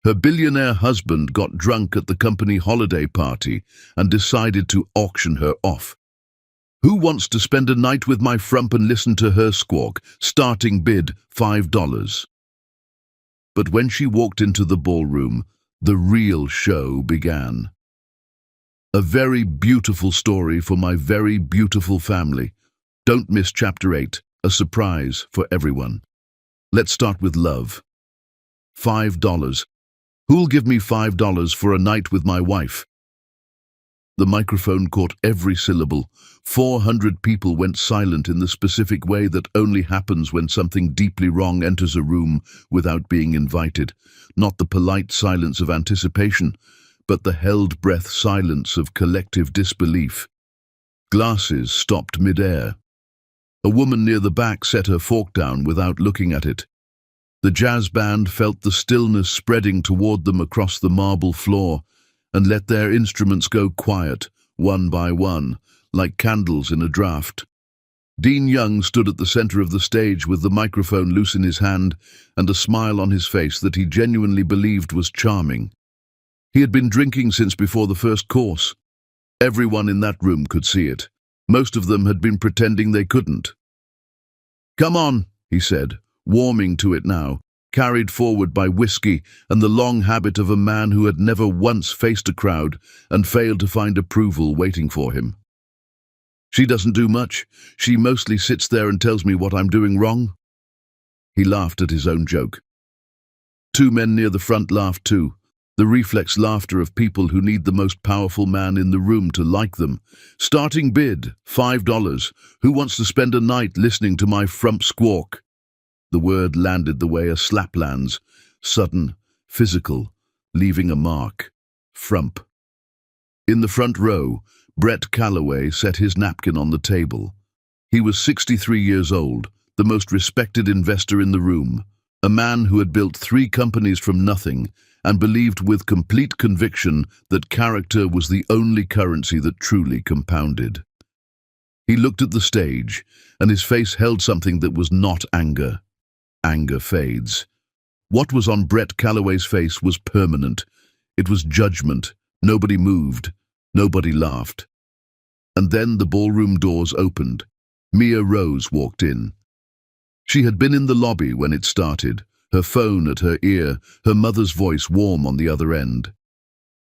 Her billionaire husband got drunk at the company holiday party and decided to auction her off. Who wants to spend a night with my frump and listen to her squawk? Starting bid, $5. But when she walked into the ballroom, the real show began. A very beautiful story for my very beautiful family. Don't miss Chapter 8, a surprise for everyone. Let's start with love. $5. Who'll give me $5 for a night with my wife? The microphone caught every syllable. 400 people went silent in the specific way that only happens when something deeply wrong enters a room without being invited. Not the polite silence of anticipation, but the held-breath silence of collective disbelief. Glasses stopped mid-air. A woman near the back set her fork down without looking at it. The jazz band felt the stillness spreading toward them across the marble floor and let their instruments go quiet, one by one, like candles in a draught. Dean Young stood at the center of the stage with the microphone loose in his hand and a smile on his face that he genuinely believed was charming. He had been drinking since before the first course. Everyone in that room could see it. Most of them had been pretending they couldn't. "Come on," he said, warming to it now, carried forward by whiskey and the long habit of a man who had never once faced a crowd and failed to find approval waiting for him. "She doesn't do much. She mostly sits there and tells me what I'm doing wrong." He laughed at his own joke. Two men near the front laughed too, the reflex laughter of people who need the most powerful man in the room to like them. Starting bid, $5. Who wants to spend a night listening to my frump squawk? The word landed the way a slap lands, sudden, physical, leaving a mark. Frump. In the front row, Brett Calloway set his napkin on the table. He was 63 years old, the most respected investor in the room, a man who had built 3 companies from nothing and believed with complete conviction that character was the only currency that truly compounded. He looked at the stage, and his face held something that was not anger. Anger fades. What was on Brett Calloway's face was permanent. It was judgment. Nobody moved. Nobody laughed. And then the ballroom doors opened. Mia Rose walked in. She had been in the lobby when it started, her phone at her ear, her mother's voice warm on the other end.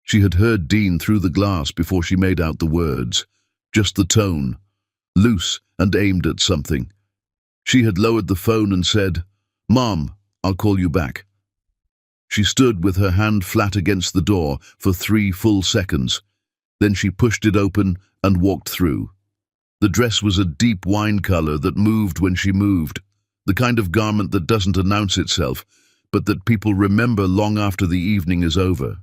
She had heard Dean through the glass before she made out the words, just the tone, loose and aimed at something. She had lowered the phone and said, "Mom, I'll call you back." She stood with her hand flat against the door for 3 full seconds. Then she pushed it open and walked through. The dress was a deep wine color that moved when she moved, the kind of garment that doesn't announce itself, but that people remember long after the evening is over.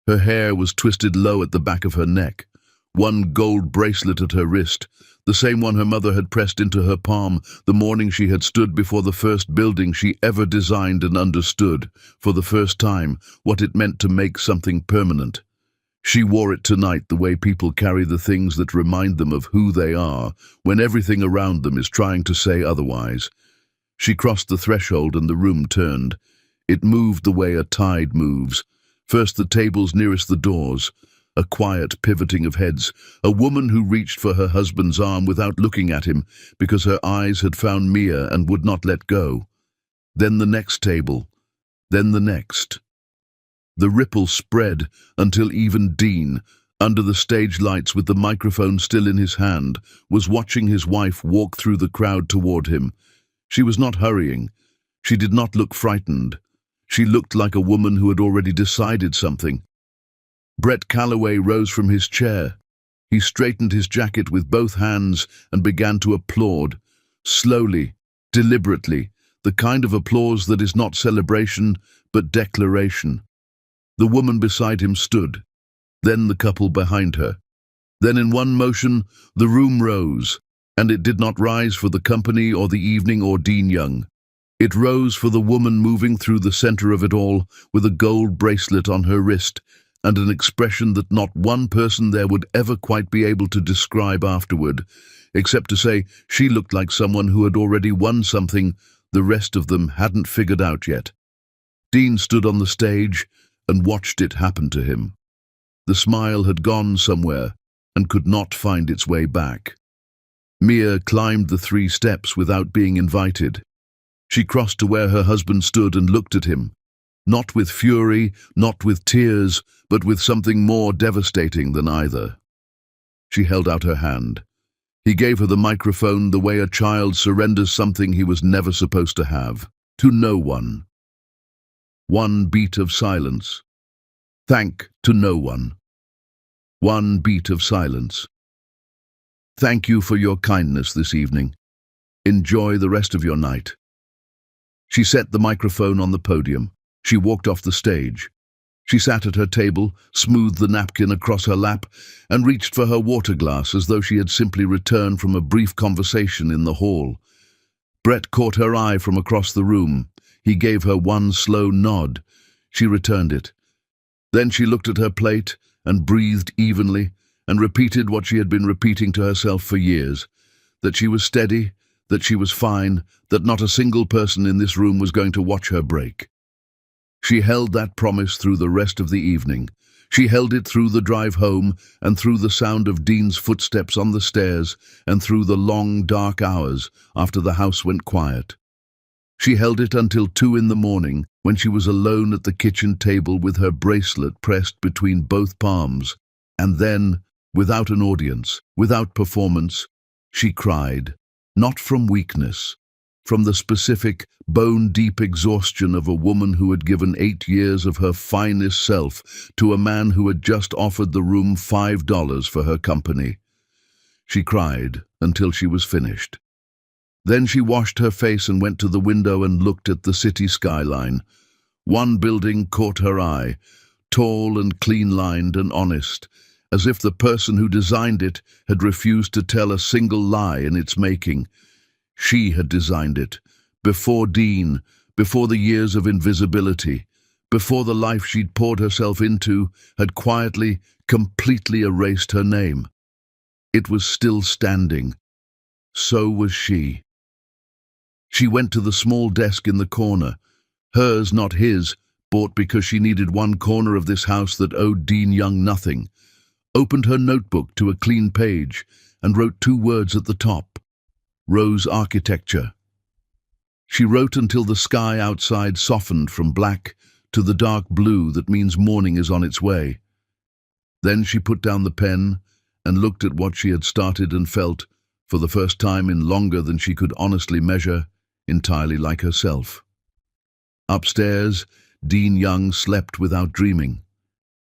Her hair was twisted low at the back of her neck, one gold bracelet at her wrist, the same one her mother had pressed into her palm the morning she had stood before the first building she ever designed and understood, for the first time, what it meant to make something permanent. She wore it tonight the way people carry the things that remind them of who they are when everything around them is trying to say otherwise. She crossed the threshold and the room turned. It moved the way a tide moves. First the tables nearest the doors, a quiet pivoting of heads, a woman who reached for her husband's arm without looking at him because her eyes had found Mia and would not let go. Then the next table, then the next. The ripple spread until even Dean, under the stage lights with the microphone still in his hand, was watching his wife walk through the crowd toward him. She was not hurrying. She did not look frightened. She looked like a woman who had already decided something. Brett Calloway rose from his chair. He straightened his jacket with both hands and began to applaud, slowly, deliberately, the kind of applause that is not celebration but declaration. The woman beside him stood, then the couple behind her. Then in one motion, the room rose, and it did not rise for the company or the evening or Dean Young. It rose for the woman moving through the center of it all with a gold bracelet on her wrist and an expression that not one person there would ever quite be able to describe afterward, except to say she looked like someone who had already won something the rest of them hadn't figured out yet. Dean stood on the stage and watched it happen to him. The smile had gone somewhere and could not find its way back. Mia climbed the 3 steps without being invited. She crossed to where her husband stood and looked at him, not with fury, not with tears, but with something more devastating than either. She held out her hand. He gave her the microphone the way a child surrenders something he was never supposed to have, to no one. 1 beat of silence. Thank to no one. 1 beat of silence. Thank you for your kindness this evening. Enjoy the rest of your night. She set the microphone on the podium. She walked off the stage. She sat at her table, smoothed the napkin across her lap, and reached for her water glass as though she had simply returned from a brief conversation in the hall. Brett caught her eye from across the room. He gave her 1 slow nod. She returned it. Then she looked at her plate and breathed evenly and repeated what she had been repeating to herself for years, that she was steady, that she was fine, that not a single person in this room was going to watch her break. She held that promise through the rest of the evening. She held it through the drive home and through the sound of Dean's footsteps on the stairs and through the long, dark hours after the house went quiet. She held it until 2 in the morning when she was alone at the kitchen table with her bracelet pressed between both palms, and then, without an audience, without performance, she cried, not from weakness, from the specific, bone-deep exhaustion of a woman who had given 8 years of her finest self to a man who had just offered the room $5 for her company. She cried until she was finished. Then she washed her face and went to the window and looked at the city skyline. 1 building caught her eye, tall and clean-lined and honest, as if the person who designed it had refused to tell a single lie in its making. She had designed it, before Dean, before the years of invisibility, before the life she'd poured herself into had quietly, completely erased her name. It was still standing. So was she. She went to the small desk in the corner, hers, not his, bought because she needed 1 corner of this house that owed Dean Young nothing, opened her notebook to a clean page, and wrote 2 words at the top. Rose Architecture. She wrote until the sky outside softened from black to the dark blue that means morning is on its way. Then she put down the pen and looked at what she had started and felt, for the first time in longer than she could honestly measure, entirely like herself. Upstairs, Dean Young slept without dreaming.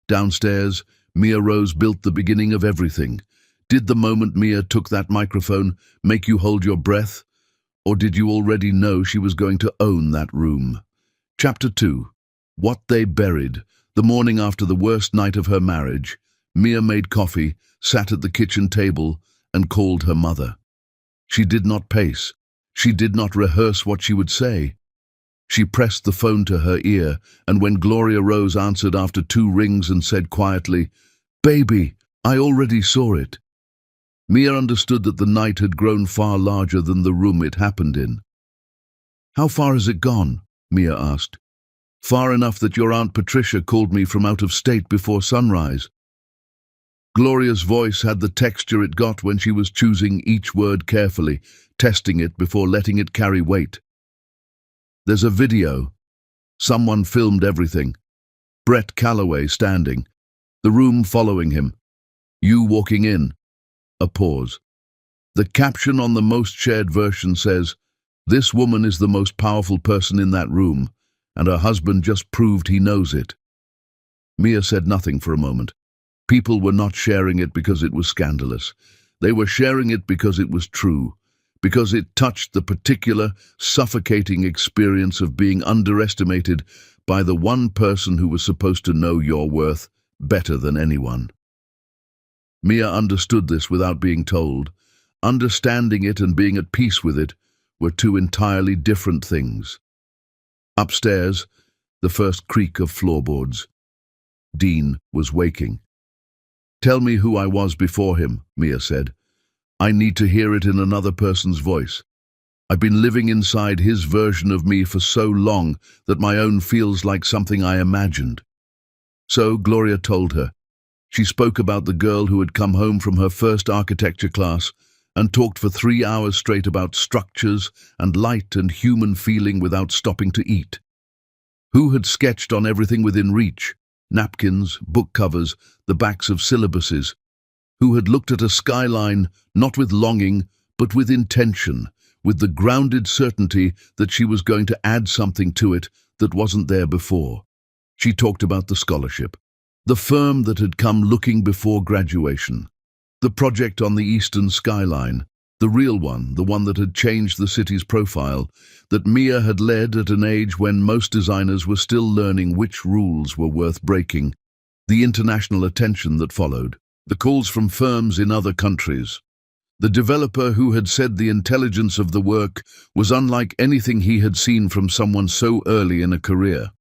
Downstairs, Mia Rose built the beginning of everything. Did the moment Mia took that microphone make you hold your breath? Or did you already know she was going to own that room? Chapter 2. What They Buried. The morning after the worst night of her marriage, Mia made coffee, sat at the kitchen table, and called her mother. She did not pace. She did not rehearse what she would say. She pressed the phone to her ear, and when Gloria Rose answered after 2 rings and said quietly, "Baby, I already saw it," Mia understood that the night had grown far larger than the room it happened in. "How far has it gone?" Mia asked. "Far enough that your Aunt Patricia called me from out of state before sunrise." Gloria's voice had the texture it got when she was choosing each word carefully, testing it before letting it carry weight. "There's a video. Someone filmed everything. Brett Calloway standing. The room following him. You walking in." A pause. The caption on the most shared version says, "This woman is the most powerful person in that room, and her husband just proved he knows it." Mia said nothing for a moment. People were not sharing it because it was scandalous. They were sharing it because it was true, because it touched the particular, suffocating experience of being underestimated by the one person who was supposed to know your worth better than anyone. Mia understood this without being told. Understanding it and being at peace with it were 2 entirely different things. Upstairs, the first creak of floorboards. Dean was waking. "Tell me who I was before him," Mia said. "I need to hear it in another person's voice." I've been living inside his version of me for so long that my own feels like something I imagined. So Gloria told her. She spoke about the girl who had come home from her first architecture class and talked for 3 hours straight about structures and light and human feeling without stopping to eat. Who had sketched on everything within reach, napkins, book covers, the backs of syllabuses. Who had looked at a skyline not with longing but with intention, with the grounded certainty that she was going to add something to it that wasn't there before. She talked about the scholarship, the firm that had come looking before graduation, the project on the eastern skyline, the real one, the one that had changed the city's profile, that Mia had led at an age when most designers were still learning which rules were worth breaking, the international attention that followed, the calls from firms in other countries. The developer who had said the intelligence of the work was unlike anything he had seen from someone so early in a career.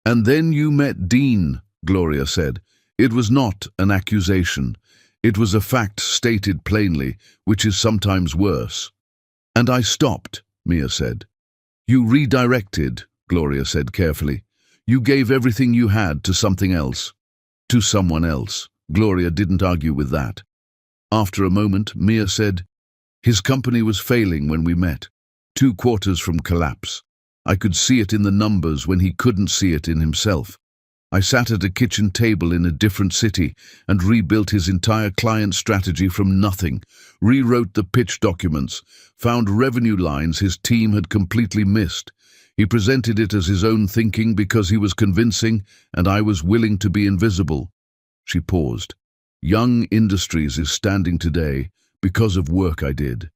"And then you met Dean," Gloria said. "It was not an accusation. It was a fact stated plainly, which is sometimes worse." "And I stopped," Mia said. "You redirected," Gloria said carefully. "You gave everything you had to something else. To someone else." Gloria didn't argue with that. After a moment, Mia said, "His company was failing when we met. 2 quarters from collapse. I could see it in the numbers when he couldn't see it in himself. I sat at a kitchen table in a different city and rebuilt his entire client strategy from nothing, rewrote the pitch documents, found revenue lines his team had completely missed. He presented it as his own thinking because he was convincing and I was willing to be invisible." She paused. "Young Industries is standing today because of work I did.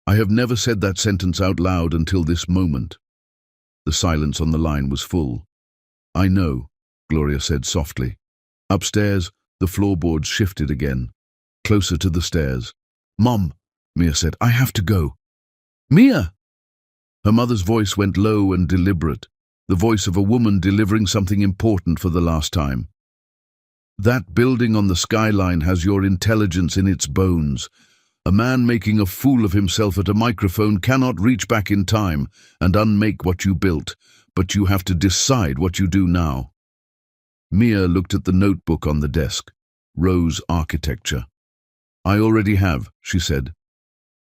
I have never said that sentence out loud until this moment." The silence on the line was full. "I know," Gloria said softly. Upstairs, the floorboards shifted again, closer to the stairs. "Mom," Mia said, "I have to go." "Mia!" Her mother's voice went low and deliberate, the voice of a woman delivering something important for the last time. "That building on the skyline has your intelligence in its bones. A man making a fool of himself at a microphone cannot reach back in time and unmake what you built, but you have to decide what you do now." Mia looked at the notebook on the desk. Rose Architecture. "I already have," she said.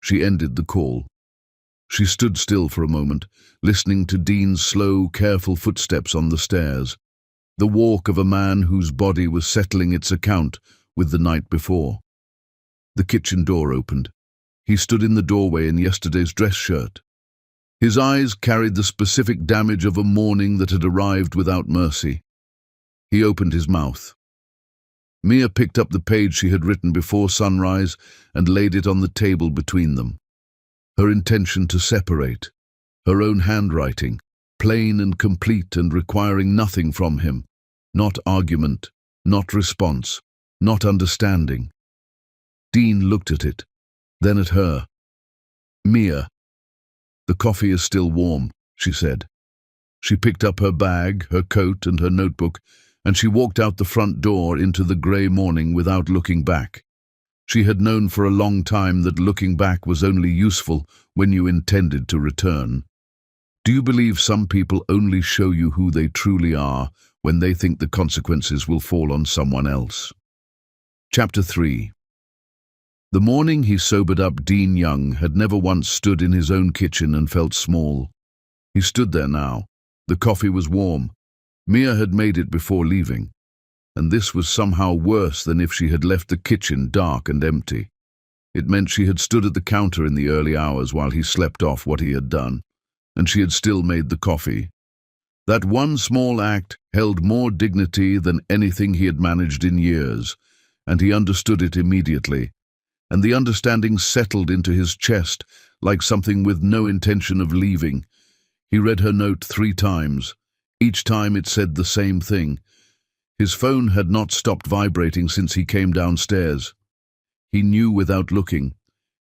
She ended the call. She stood still for a moment, listening to Dean's slow, careful footsteps on the stairs. The walk of a man whose body was settling its account with the night before. The kitchen door opened. He stood in the doorway in yesterday's dress shirt. His eyes carried the specific damage of a morning that had arrived without mercy. He opened his mouth. Mia picked up the page she had written before sunrise and laid it on the table between them. Her intention to separate. Her own handwriting, plain and complete and requiring nothing from him. Not argument, not response, not understanding. Dean looked at it, then at her. "Mia." "The coffee is still warm," she said. She picked up her bag, her coat and her notebook, and she walked out the front door into the grey morning without looking back. She had known for a long time that looking back was only useful when you intended to return. Do you believe some people only show you who they truly are when they think the consequences will fall on someone else? Chapter 3. The morning he sobered up, Dean Young had never once stood in his own kitchen and felt small. He stood there now. The coffee was warm. Mia had made it before leaving. And this was somehow worse than if she had left the kitchen dark and empty. It meant she had stood at the counter in the early hours while he slept off what he had done, and she had still made the coffee. That one small act held more dignity than anything he had managed in years, and he understood it immediately, and the understanding settled into his chest like something with no intention of leaving. He read her note 3 times. Each time it said the same thing. His phone had not stopped vibrating since he came downstairs. He knew without looking.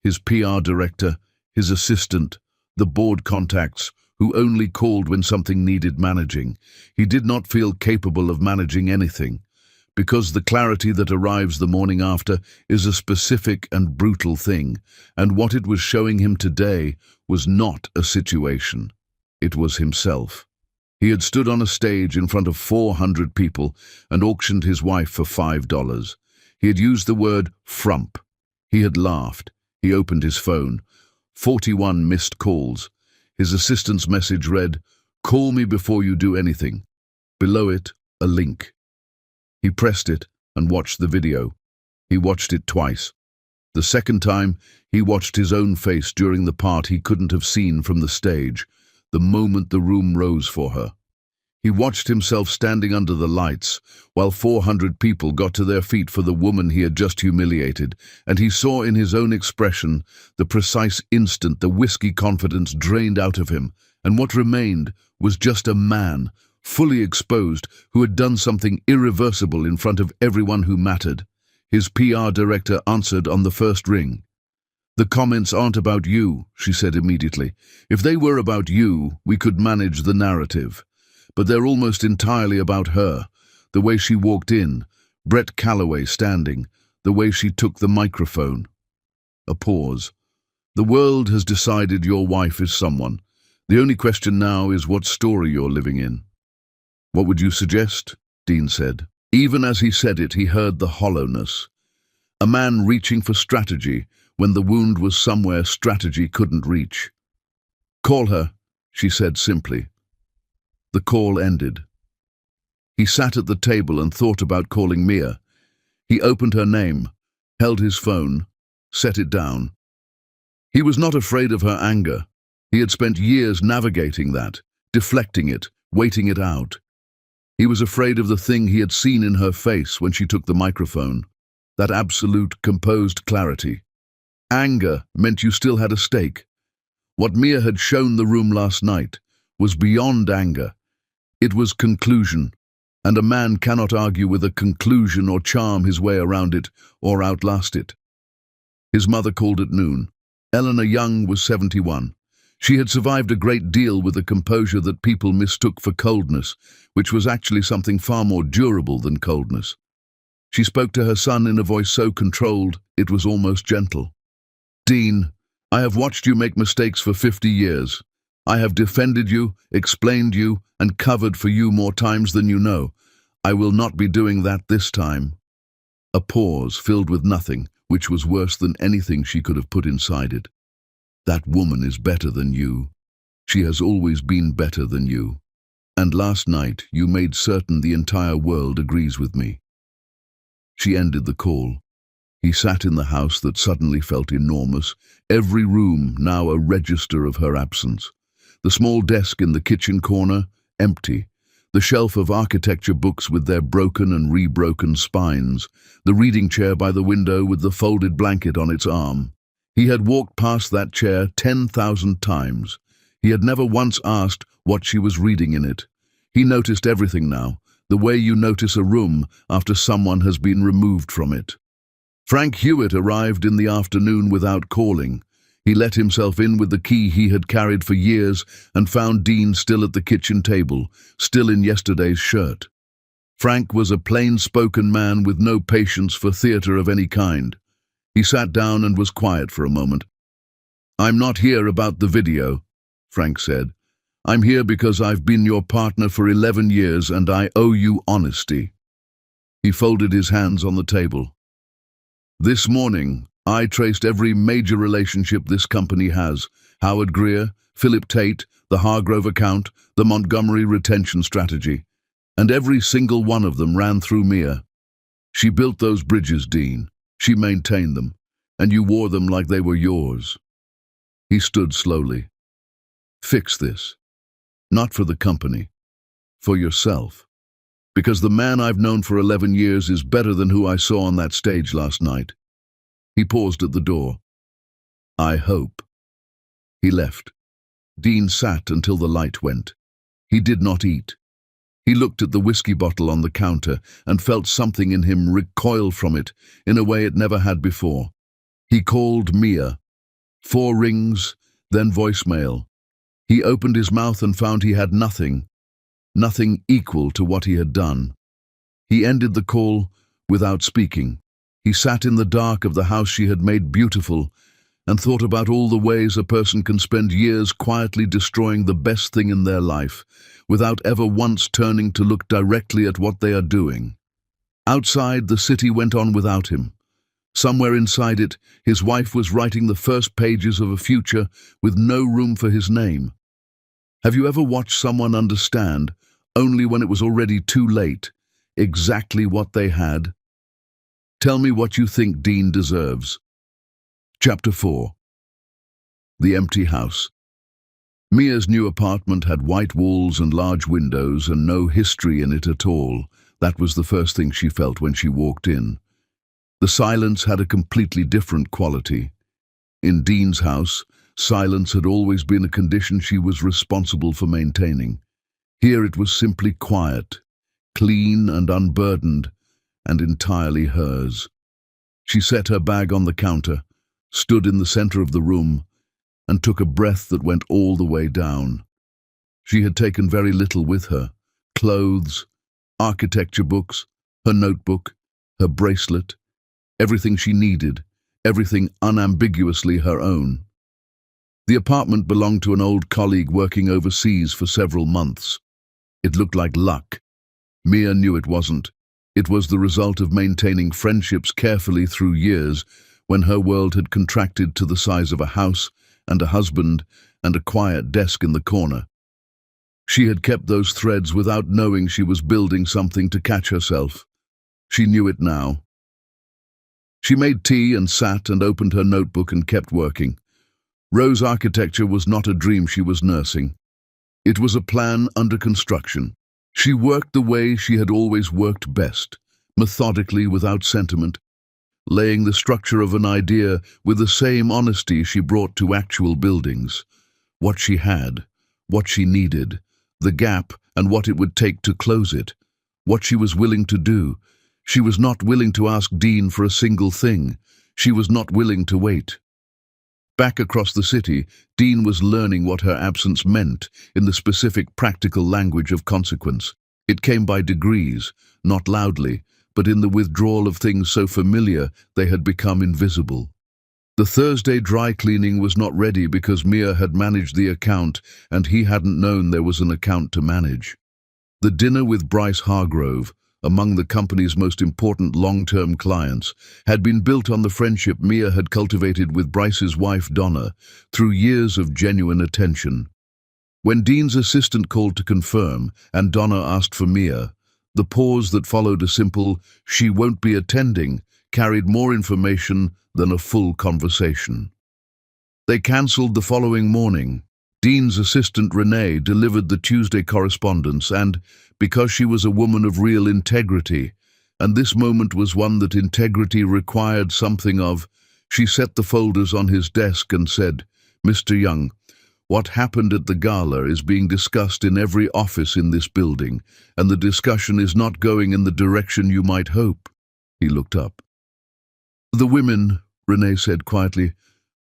His PR director, his assistant, the board contacts, who only called when something needed managing. He did not feel capable of managing anything. because the clarity that arrives the morning after is a specific and brutal thing, and what it was showing him today was not a situation. It was himself. He had stood on a stage in front of 400 people and auctioned his wife for $5. He had used the word frump. He had laughed. He opened his phone. 41 missed calls. His assistant's message read, "Call me before you do anything." Below it, a link. He pressed it and watched the video. He watched it twice. The second time, he watched his own face during the part he couldn't have seen from the stage, the moment the room rose for her. He watched himself standing under the lights while 400 people got to their feet for the woman he had just humiliated, and he saw in his own expression the precise instant the whiskey confidence drained out of him, and what remained was just a man, fully exposed, who had done something irreversible in front of everyone who mattered. His PR director answered on the first ring. "The comments aren't about you," she said immediately. "If they were about you, we could manage the narrative. But they're almost entirely about her, the way she walked in, Brett Calloway standing, the way she took the microphone." A pause. "The world has decided your wife is someone. The only question now is what story you're living in." "What would you suggest?" Dean said. Even as he said it, he heard the hollowness. A man reaching for strategy when the wound was somewhere strategy couldn't reach. "Call her," she said simply. The call ended. He sat at the table and thought about calling Mia. He opened her name, held his phone, set it down. He was not afraid of her anger. He had spent years navigating that, deflecting it, waiting it out. He was afraid of the thing he had seen in her face when she took the microphone, that absolute, composed clarity. Anger meant you still had a stake. What Mia had shown the room last night was beyond anger. It was conclusion, and a man cannot argue with a conclusion or charm his way around it or outlast it. His mother called at noon. Eleanor Young was 71. She had survived a great deal with a composure that people mistook for coldness, which was actually something far more durable than coldness. She spoke to her son in a voice so controlled it was almost gentle. "Dean, I have watched you make mistakes for 50 years. I have defended you, explained you, and covered for you more times than you know. I will not be doing that this time." A pause filled with nothing, which was worse than anything she could have put inside it. "That woman is better than you. She has always been better than you. And last night you made certain the entire world agrees with me." She ended the call. He sat in the house that suddenly felt enormous, every room now a register of her absence. The small desk in the kitchen corner, empty. The shelf of architecture books with their broken and rebroken spines. The reading chair by the window with the folded blanket on its arm. He had walked past that chair 10,000 times. He had never once asked what she was reading in it. He noticed everything now, the way you notice a room after someone has been removed from it. Frank Hewitt arrived in the afternoon without calling. He let himself in with the key he had carried for years and found Dean still at the kitchen table, still in yesterday's shirt. Frank was a plain-spoken man with no patience for theater of any kind. He sat down and was quiet for a moment. "I'm not here about the video," Frank said. "I'm here because I've been your partner for 11 years and I owe you honesty." He folded his hands on the table. "This morning, I traced every major relationship this company has: Howard Greer, Philip Tate, the Hargrove account, the Montgomery retention strategy. And every single one of them ran through Mia. She built those bridges, Dean. She maintained them, and you wore them like they were yours." He stood slowly. "Fix this. Not for the company. For yourself. Because the man I've known for 11 years is better than who I saw on that stage last night." He paused at the door. "I hope." He left. Dean sat until the light went. He did not eat. He looked at the whiskey bottle on the counter and felt something in him recoil from it in a way it never had before. He called Mia. 4 rings, then voicemail. He opened his mouth and found he had nothing equal to what he had done. He ended the call without speaking. He sat in the dark of the house she had made beautiful and thought about all the ways a person can spend years quietly destroying the best thing in their life without ever once turning to look directly at what they are doing. Outside, the city went on without him. Somewhere inside it, his wife was writing the first pages of a future with no room for his name. Have you ever watched someone understand, only when it was already too late, exactly what they had? Tell me what you think Dean deserves. Chapter 4. The Empty House. Mia's new apartment had white walls and large windows and no history in it at all. That was the first thing she felt when she walked in. The silence had a completely different quality. In Dean's house, silence had always been a condition she was responsible for maintaining. Here it was simply quiet, clean and unburdened, and entirely hers. She set her bag on the counter, stood in the center of the room, and took a breath that went all the way down. She had taken very little with her: clothes, architecture books, her notebook, her bracelet, everything she needed, everything unambiguously her own. The apartment belonged to an old colleague working overseas for several months. It looked like luck. Mia knew it wasn't. It was the result of maintaining friendships carefully through years when her world had contracted to the size of a house and a husband and a quiet desk in the corner. She had kept those threads without knowing she was building something to catch herself. She knew it now. She made tea and sat and opened her notebook and kept working. Rose architecture was not a dream she was nursing. It was a plan under construction. She worked the way she had always worked best, methodically, without sentiment, laying the structure of an idea with the same honesty she brought to actual buildings. What she had, what she needed, the gap and what it would take to close it, what she was willing to do. She was not willing to ask Dean for a single thing. She was not willing to wait. Back across the city, Dean was learning what her absence meant in the specific practical language of consequence. It came by degrees, not loudly, but in the withdrawal of things so familiar they had become invisible. The Thursday dry cleaning was not ready because Mia had managed the account and he hadn't known there was an account to manage. The dinner with Bryce Hargrove, among the company's most important long-term clients, had been built on the friendship Mia had cultivated with Bryce's wife Donna through years of genuine attention. When Dean's assistant called to confirm and Donna asked for Mia, the pause that followed a simple "she won't be attending" carried more information than a full conversation. They cancelled the following morning. Dean's assistant Renee delivered the Tuesday correspondence and, because she was a woman of real integrity, and this moment was one that integrity required something of, she set the folders on his desk and said, "Mr. Young, what happened at the gala is being discussed in every office in this building, and the discussion is not going in the direction you might hope." He looked up. "The women," Renee said quietly,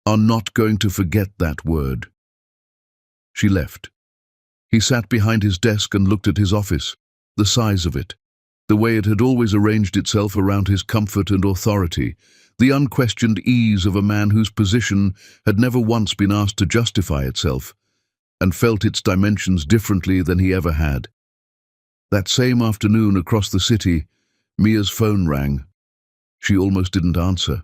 "are not going to forget that word." She left. He sat behind his desk and looked at his office, the size of it, the way it had always arranged itself around his comfort and authority, the unquestioned ease of a man whose position had never once been asked to justify itself, and felt its dimensions differently than he ever had. That same afternoon across the city, Mia's phone rang. She almost didn't answer.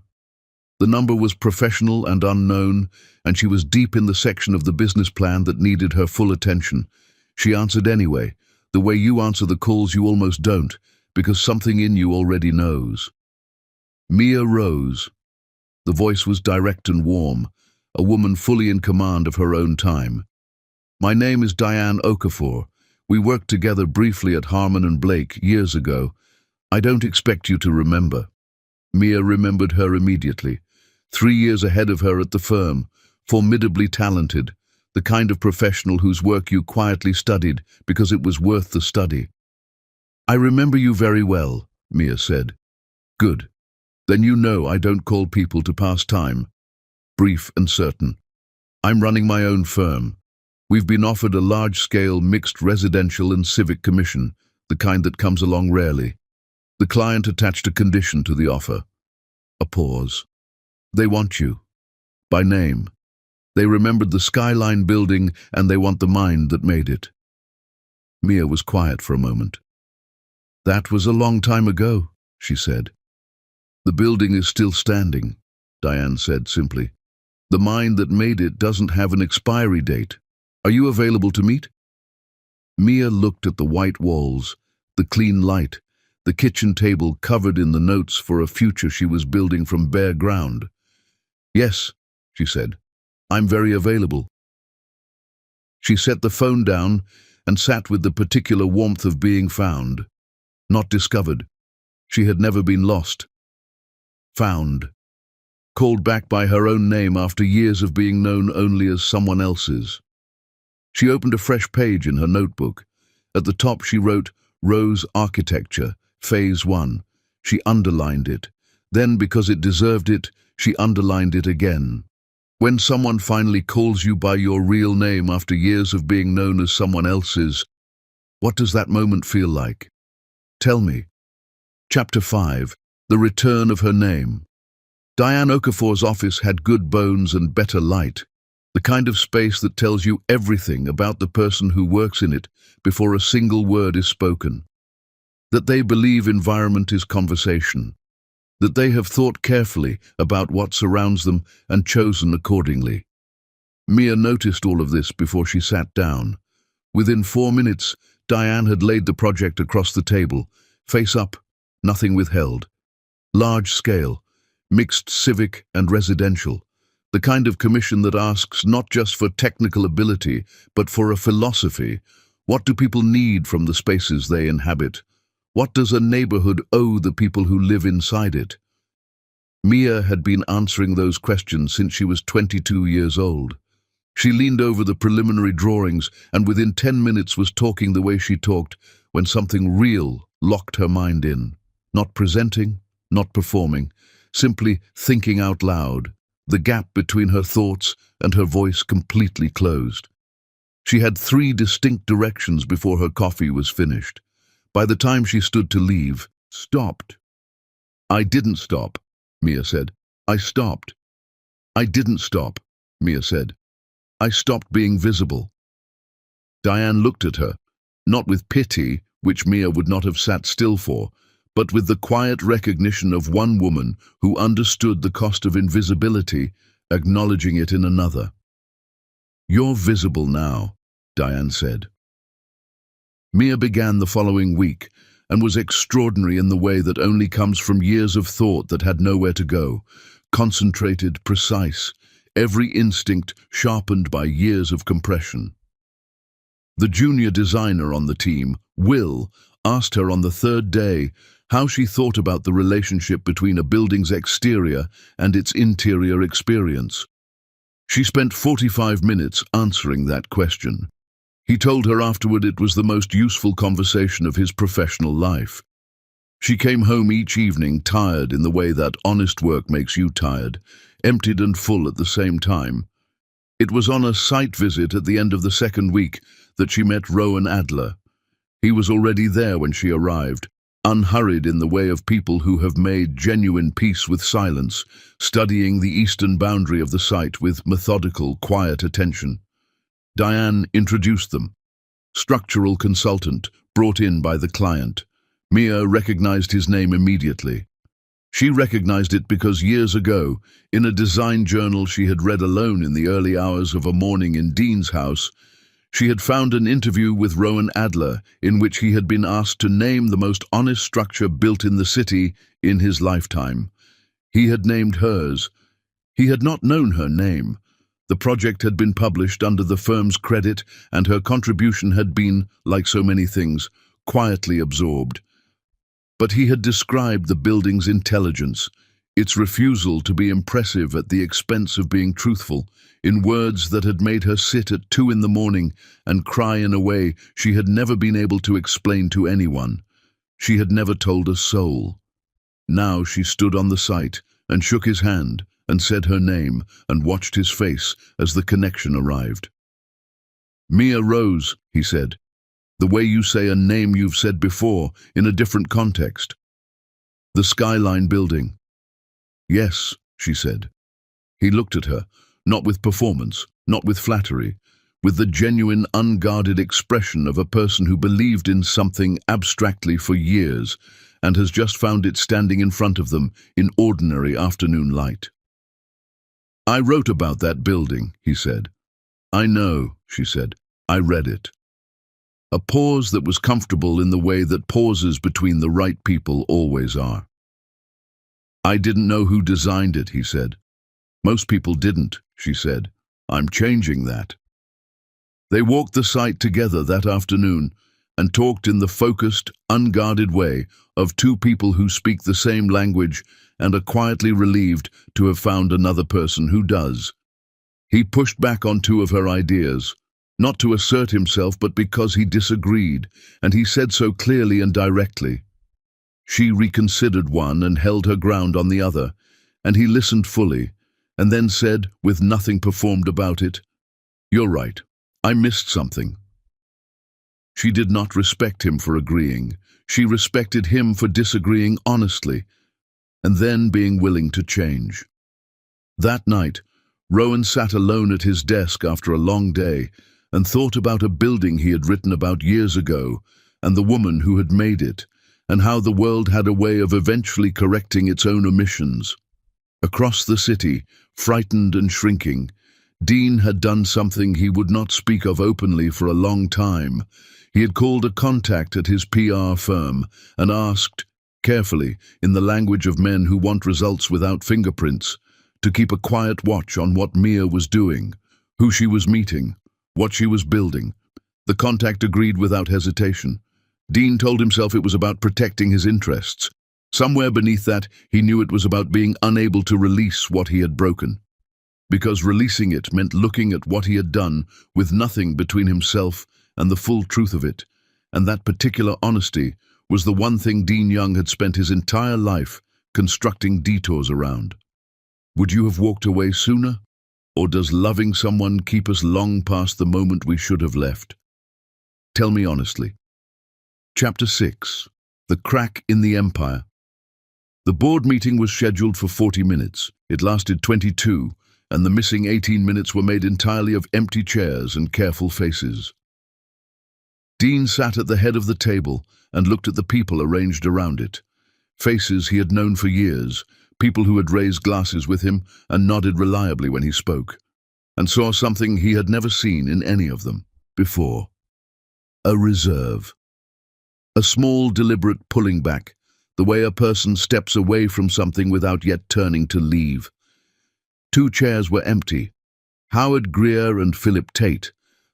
The number was professional and unknown, and she was deep in the section of the business plan that needed her full attention. She answered anyway, the way you answer the calls you almost don't, because something in you already knows. Mia rose. The voice was direct and warm, a woman fully in command of her own time. "My name is Diane Okafor. We worked together briefly at Harman and Blake years ago. I don't expect you to remember." Mia remembered her immediately. 3 years ahead of her at the firm, formidably talented, the kind of professional whose work you quietly studied because it was worth the study. "I remember you very well," Mia said. "Good. Then you know I don't call people to pass time." Brief and certain. "I'm running my own firm. We've been offered a large-scale mixed residential and civic commission, the kind that comes along rarely. The client attached a condition to the offer. A pause. They want you. By name. They remembered the Skyline building and they want the mind that made it. Mia was quiet for a moment. That was a long time ago, she said. The building is still standing, Diane said simply. The mind that made it doesn't have an expiry date. Are you available to meet? Mia looked at the white walls, the clean light, the kitchen table covered in the notes for a future she was building from bare ground. Yes, she said. I'm very available. She set the phone down and sat with the particular warmth of being found. Not discovered. She had never been lost. Found. Called back by her own name after years of being known only as someone else's. She opened a fresh page in her notebook. At the top she wrote, Rose Architecture, Phase 1. She underlined it. Then, because it deserved it, she underlined it again. When someone finally calls you by your real name after years of being known as someone else's, what does that moment feel like? Tell me. Chapter 5. The Return of Her Name. Diane Okafor's office had good bones and better light, the kind of space that tells you everything about the person who works in it before a single word is spoken. That they believe environment is conversation. That they have thought carefully about what surrounds them and chosen accordingly. Mia noticed all of this before she sat down. Within 4 minutes, Diane had laid the project across the table, face up, nothing withheld. Large scale, mixed civic and residential, the kind of commission that asks not just for technical ability, but for a philosophy. What do people need from the spaces they inhabit? What does a neighborhood owe the people who live inside it? Mia had been answering those questions since she was 22 years old. She leaned over the preliminary drawings and within 10 minutes was talking the way she talked when something real locked her mind in. Not presenting, not performing, simply thinking out loud. The gap between her thoughts and her voice completely closed. She had 3 distinct directions before her coffee was finished. By the time she stood to leave, stopped. I didn't stop, Mia said. I stopped. I didn't stop, Mia said. I stopped being visible. Diane looked at her, not with pity, which Mia would not have sat still for, but with the quiet recognition of one woman who understood the cost of invisibility, acknowledging it in another. You're visible now, Diane said. Mia began the following week and was extraordinary in the way that only comes from years of thought that had nowhere to go, concentrated, precise, every instinct sharpened by years of compression. The junior designer on the team, Will, asked her on the 3rd day how she thought about the relationship between a building's exterior and its interior experience. She spent 45 minutes answering that question. He told her afterward it was the most useful conversation of his professional life. She came home each evening tired in the way that honest work makes you tired, emptied and full at the same time. It was on a site visit at the end of the 2nd week that she met Rowan Adler. He was already there when she arrived, unhurried in the way of people who have made genuine peace with silence, studying the eastern boundary of the site with methodical, quiet attention. Diane introduced them. Structural consultant, brought in by the client. Mia recognized his name immediately. She recognized it because years ago, in a design journal she had read alone in the early hours of a morning in Dean's house, she had found an interview with Rowan Adler in which he had been asked to name the most honest structure built in the city in his lifetime. He had named hers. He had not known her name. The project had been published under the firm's credit, and her contribution had been, like so many things, quietly absorbed. But he had described the building's intelligence, its refusal to be impressive at the expense of being truthful, in words that had made her sit at 2 in the morning and cry in a way she had never been able to explain to anyone. She had never told a soul. Now she stood on the site and shook his hand and said her name and watched his face as the connection arrived. Mia Rose, he said. The way you say a name you've said before, in a different context. The Skyline building. Yes, she said. He looked at her, not with performance, not with flattery, with the genuine, unguarded expression of a person who believed in something abstractly for years and has just found it standing in front of them in ordinary afternoon light. I wrote about that building, he said. I know, she said. I read it. A pause that was comfortable in the way that pauses between the right people always are. I didn't know who designed it, he said. Most people didn't, she said. I'm changing that. They walked the site together that afternoon and talked in the focused, unguarded way of two people who speak the same language and are quietly relieved to have found another person who does. He pushed back on two of her ideas, not to assert himself but because he disagreed, and he said so clearly and directly. She reconsidered one and held her ground on the other, and he listened fully, and then said, with nothing performed about it, "You're right. I missed something." She did not respect him for agreeing. She respected him for disagreeing honestly, and then being willing to change. That night, Rowan sat alone at his desk after a long day and thought about a building he had written about years ago and the woman who had made it, and how the world had a way of eventually correcting its own omissions. Across the city, frightened and shrinking, Dean had done something he would not speak of openly for a long time. He had called a contact at his PR firm and asked, carefully, in the language of men who want results without fingerprints, to keep a quiet watch on what Mia was doing, who she was meeting, what she was building. The contact agreed without hesitation. Dean told himself it was about protecting his interests. Somewhere beneath that, he knew it was about being unable to release what he had broken. Because releasing it meant looking at what he had done with nothing between himself and the full truth of it, and that particular honesty was the one thing Dean Young had spent his entire life constructing detours around. Would you have walked away sooner? Or does loving someone keep us long past the moment we should have left? Tell me honestly. Chapter 6. The Crack in the Empire. The board meeting was scheduled for 40 minutes. It lasted 22, and the missing 18 minutes were made entirely of empty chairs and careful faces. Dean sat at the head of the table and looked at the people arranged around it. Faces he had known for years, people who had raised glasses with him and nodded reliably when he spoke, and saw something he had never seen in any of them before. A reserve. A small, deliberate pulling back, the way a person steps away from something without yet turning to leave. Two chairs were empty. Howard Greer and Philip Tate,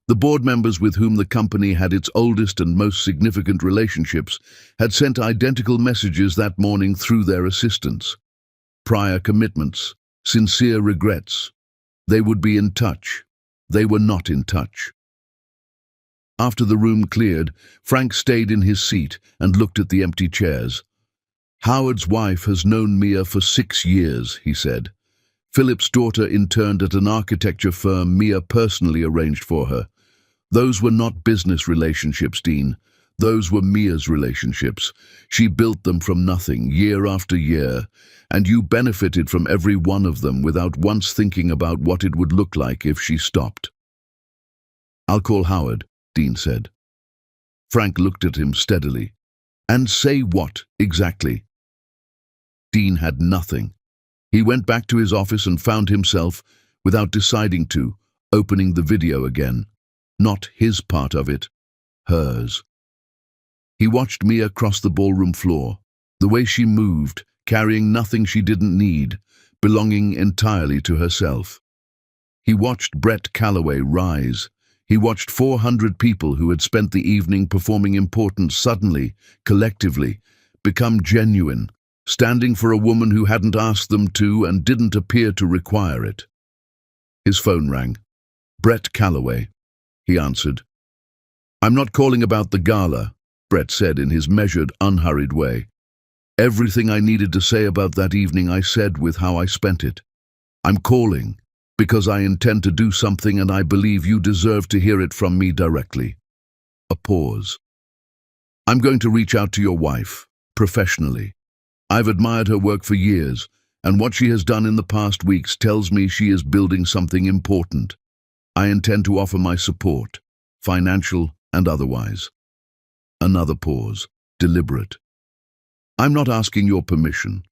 the board members with whom the company had its oldest and most significant relationships, had sent identical messages that morning through their assistants. Prior commitments, sincere regrets. They would be in touch. They were not in touch. After the room cleared, Frank stayed in his seat and looked at the empty chairs. Howard's wife has known Mia for 6 years, he said. Philip's daughter interned at an architecture firm Mia personally arranged for her. Those were not business relationships, Dean. Those were Mia's relationships. She built them from nothing, year after year, and you benefited from every one of them without once thinking about what it would look like if she stopped. "I'll call Howard," Dean said. Frank looked at him steadily. "And say what, exactly?" Dean had nothing. He went back to his office and found himself, without deciding to, opening the video again. Not his part of it, hers. He watched Mia cross the ballroom floor, the way she moved, carrying nothing she didn't need, belonging entirely to herself. He watched Brett Calloway rise. He watched 400 people who had spent the evening performing important suddenly, collectively, become genuine, standing for a woman who hadn't asked them to and didn't appear to require it. His phone rang. "Brett Calloway," he answered. "I'm not calling about the gala," Brett said in his measured, unhurried way. "Everything I needed to say about that evening I said with how I spent it. I'm calling because I intend to do something and I believe you deserve to hear it from me directly." A pause. "I'm going to reach out to your wife, professionally. I've admired her work for years, and what she has done in the past weeks tells me she is building something important. I intend to offer my support, financial and otherwise. Another pause, deliberate. I'm not asking your permission.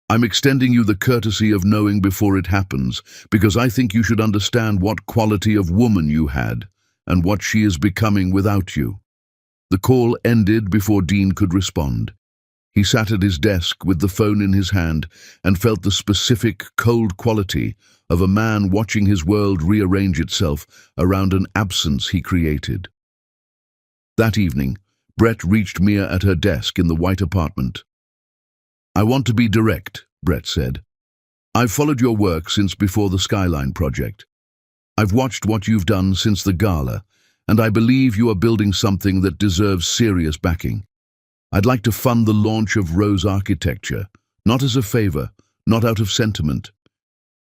I'm extending you the courtesy of knowing before it happens, because I think you should understand what quality of woman you had, and what she is becoming without you. The call ended before Dean could respond. He sat at his desk with the phone in his hand and felt the specific, cold quality of a man watching his world rearrange itself around an absence he created. That evening, Brett reached Mia at her desk in the white apartment. "I want to be direct," Brett said. "I've followed your work since before the Skyline project. I've watched what you've done since the gala, and I believe you are building something that deserves serious backing. I'd like to fund the launch of Rose Architecture, not as a favor, not out of sentiment.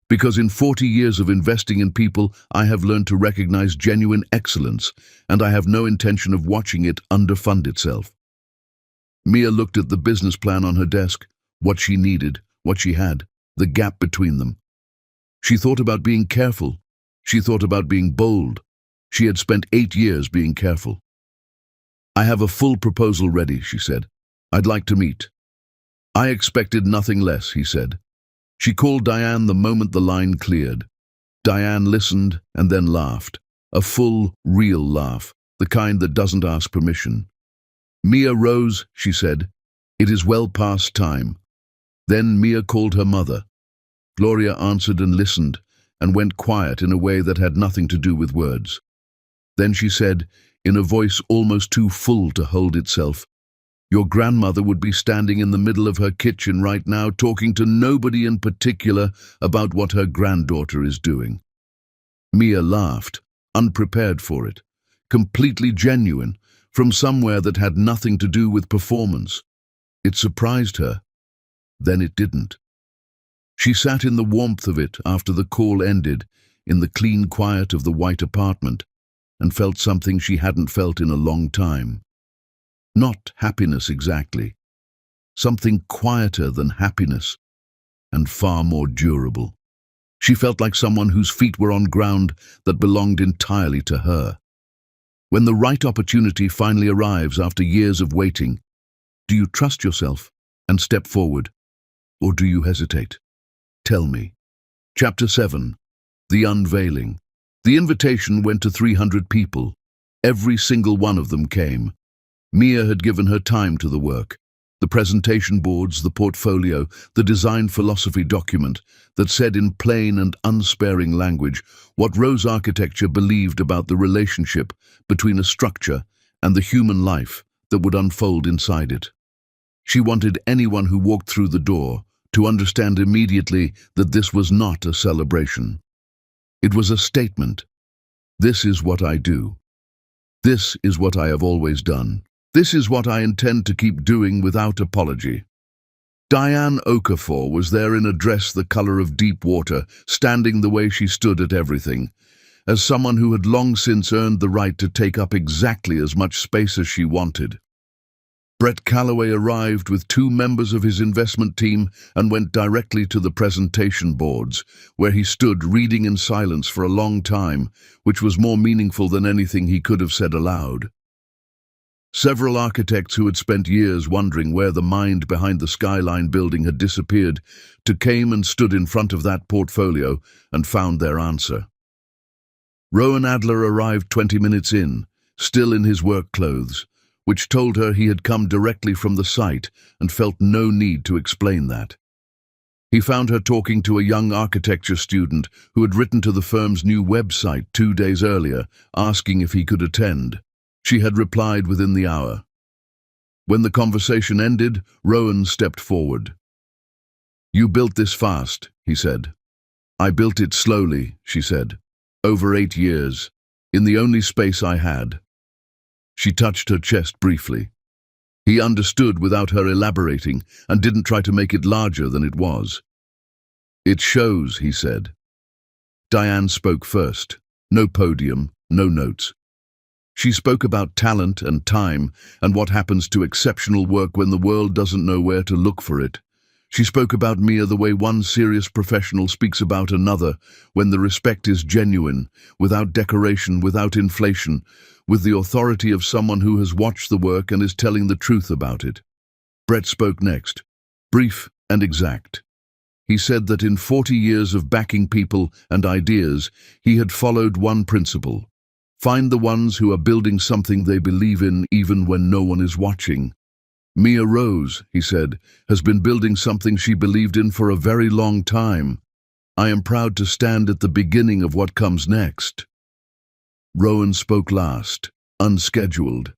Because in 40 years of investing in people, I have learned to recognize genuine excellence, and I have no intention of watching it underfund itself." Mia looked at the business plan on her desk, what she needed, what she had, the gap between them. She thought about being careful. She thought about being bold. She had spent 8 years being careful. "I have a full proposal ready," she said. "I'd like to meet." "I expected nothing less," he said. She called Diane the moment the line cleared. Diane listened and then laughed. A full, real laugh, the kind that doesn't ask permission. "Mia Rose," she said, "it is well past time." Then Mia called her mother. Gloria answered and listened, and went quiet in a way that had nothing to do with words. Then she said, in a voice almost too full to hold itself, "Your grandmother would be standing in the middle of her kitchen right now, talking to nobody in particular about what her granddaughter is doing." Mia laughed, unprepared for it, completely genuine, from somewhere that had nothing to do with performance. It surprised her. Then it didn't. She sat in the warmth of it after the call ended, in the clean quiet of the white apartment, and felt something she hadn't felt in a long time. Not happiness exactly. Something quieter than happiness, and far more durable. She felt like someone whose feet were on ground that belonged entirely to her. When the right opportunity finally arrives after years of waiting, do you trust yourself and step forward, or do you hesitate? Tell me. Chapter 7. The Unveiling. The invitation went to 300 people. Every single one of them came. Mia had given her time to the work. The presentation boards, the portfolio, the design philosophy document that said in plain and unsparing language what Rose Architecture believed about the relationship between a structure and the human life that would unfold inside it. She wanted anyone who walked through the door to understand immediately that this was not a celebration. It was a statement. This is what I do. This is what I have always done. This is what I intend to keep doing without apology. Diane Okafor was there in a dress the color of deep water, standing the way she stood at everything, as someone who had long since earned the right to take up exactly as much space as she wanted. Brett Calloway arrived with 2 members of his investment team and went directly to the presentation boards, where he stood reading in silence for a long time, which was more meaningful than anything he could have said aloud. Several architects who had spent years wondering where the mind behind the Skyline building had disappeared came and stood in front of that portfolio and found their answer. Rowan Adler arrived 20 minutes in, still in his work clothes, which told her he had come directly from the site and felt no need to explain that. He found her talking to a young architecture student who had written to the firm's new website 2 days earlier, asking if he could attend. She had replied within the hour. When the conversation ended, Rowan stepped forward. "You built this fast," he said. "I built it slowly," she said. "Over 8 years, in the only space I had." She touched her chest briefly. He understood without her elaborating and didn't try to make it larger than it was. "It shows," he said. Diane spoke first. No podium, no notes. She spoke about talent and time and what happens to exceptional work when the world doesn't know where to look for it. She spoke about Mia the way one serious professional speaks about another, when the respect is genuine, without decoration, without inflation, with the authority of someone who has watched the work and is telling the truth about it. Brett spoke next, brief and exact. He said that in 40 years of backing people and ideas, he had followed one principle: find the ones who are building something they believe in even when no one is watching. Mia Rose, he said, has been building something she believed in for a very long time. I am proud to stand at the beginning of what comes next. Rowan spoke last, unscheduled.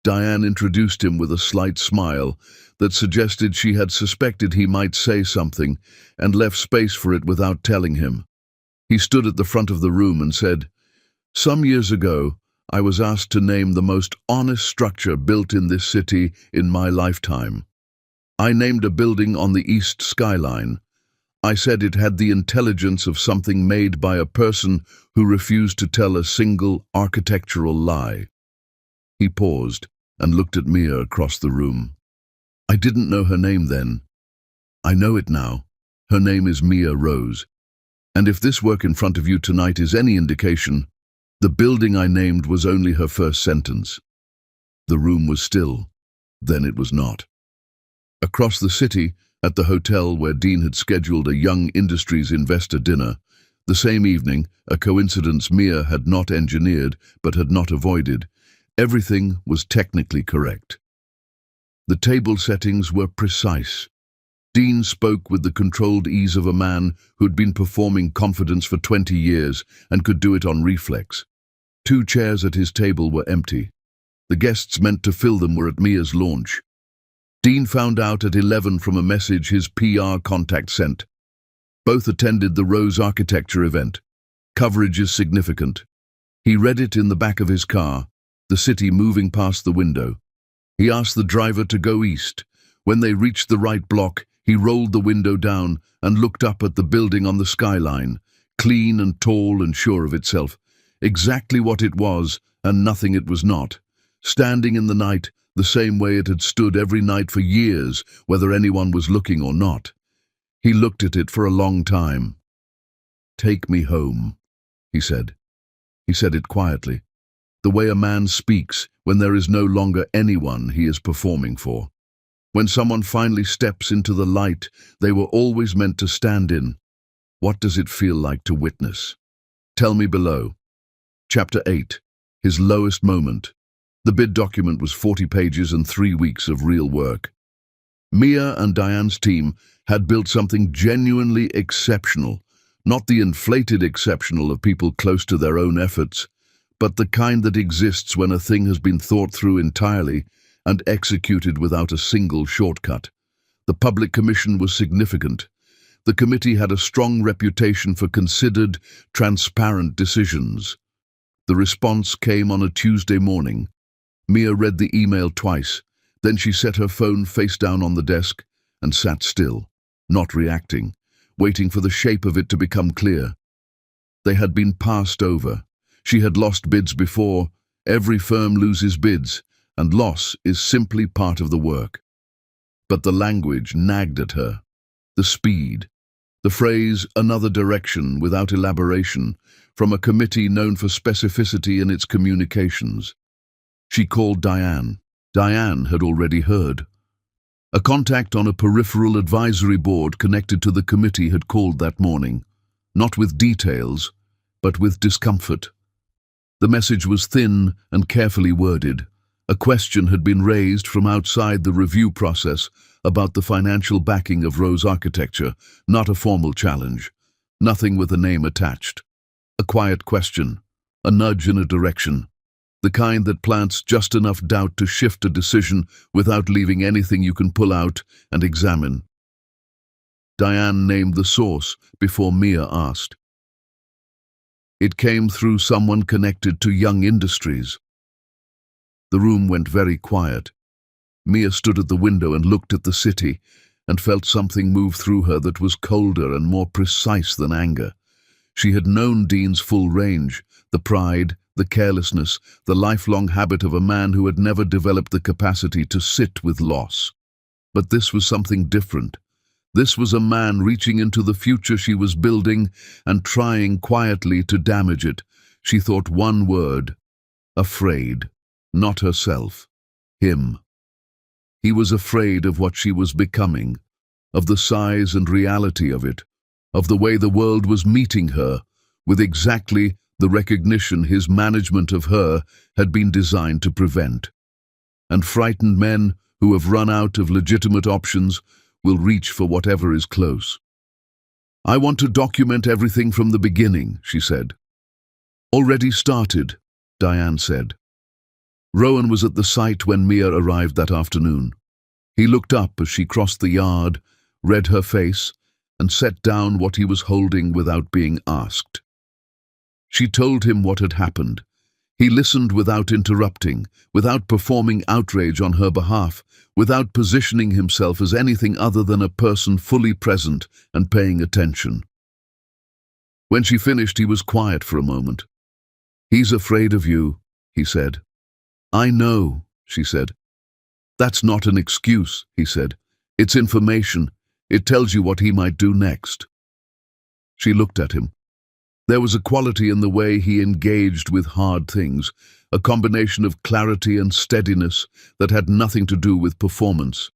Diane introduced him with a slight smile that suggested she had suspected he might say something and left space for it without telling him. He stood at the front of the room and said, "Some years ago, I was asked to name the most honest structure built in this city in my lifetime. I named a building on the east skyline. I said it had the intelligence of something made by a person who refused to tell a single architectural lie." He paused and looked at Mia across the room. "I didn't know her name then. I know it now. Her name is Mia Rose. And if this work in front of you tonight is any indication, the building I named was only her first sentence." The room was still. Then it was not. Across the city, at the hotel where Dean had scheduled a Young Industries investor dinner, the same evening, a coincidence Mia had not engineered but had not avoided, everything was technically correct. The table settings were precise. Dean spoke with the controlled ease of a man who'd been performing confidence for 20 years and could do it on reflex. 2 chairs at his table were empty. The guests meant to fill them were at Mia's launch. Dean found out at 11 from a message his PR contact sent. Both attended the Rose Architecture event. Coverage is significant. He read it in the back of his car, the city moving past the window. He asked the driver to go east. When they reached the right block, he rolled the window down and looked up at the building on the skyline, clean and tall and sure of itself. Exactly what it was, and nothing it was not. Standing in the night, the same way it had stood every night for years, whether anyone was looking or not. He looked at it for a long time. "Take me home," he said. He said it quietly, the way a man speaks when there is no longer anyone he is performing for. When someone finally steps into the light they were always meant to stand in. What does it feel like to witness? Tell me below. Chapter 8. His lowest moment. The bid document was 40 pages and 3 weeks of real work. Mia and Diane's team had built something genuinely exceptional, not the inflated exceptional of people close to their own efforts, but the kind that exists when a thing has been thought through entirely and executed without a single shortcut. The public commission was significant. The committee had a strong reputation for considered, transparent decisions. The response came on a Tuesday morning. Mia read the email twice, then she set her phone face down on the desk and sat still, not reacting, waiting for the shape of it to become clear. They had been passed over. She had lost bids before. Every firm loses bids, and loss is simply part of the work. But the language nagged at her. The speed. The phrase, "another direction," without elaboration, from a committee known for specificity in its communications. She called Diane. Diane had already heard. A contact on a peripheral advisory board connected to the committee had called that morning, not with details, but with discomfort. The message was thin and carefully worded. A question had been raised from outside the review process about the financial backing of Rose Architecture, not a formal challenge, nothing with a name attached. A quiet question, a nudge in a direction, the kind that plants just enough doubt to shift a decision without leaving anything you can pull out and examine. Diane named the source before Mia asked. It came through someone connected to Young Industries. The room went very quiet. Mia stood at the window and looked at the city and felt something move through her that was colder and more precise than anger. She had known Dean's full range, the pride, the carelessness, the lifelong habit of a man who had never developed the capacity to sit with loss. But this was something different. This was a man reaching into the future she was building and trying quietly to damage it. She thought one word: afraid. Not herself. Him. He was afraid of what she was becoming, of the size and reality of it, of the way the world was meeting her, with exactly the recognition his management of her had been designed to prevent. And frightened men who have run out of legitimate options will reach for whatever is close. "I want to document everything from the beginning," she said. "Already started," Diane said. Rowan was at the site when Mia arrived that afternoon. He looked up as she crossed the yard, read her face, and set down what he was holding without being asked. She told him what had happened. He listened without interrupting, without performing outrage on her behalf, without positioning himself as anything other than a person fully present and paying attention. When she finished, he was quiet for a moment. "He's afraid of you," he said. "I know," she said. "That's not an excuse," he said. "It's information. It tells you what he might do next." She looked at him. There was a quality in the way he engaged with hard things, a combination of clarity and steadiness that had nothing to do with performance.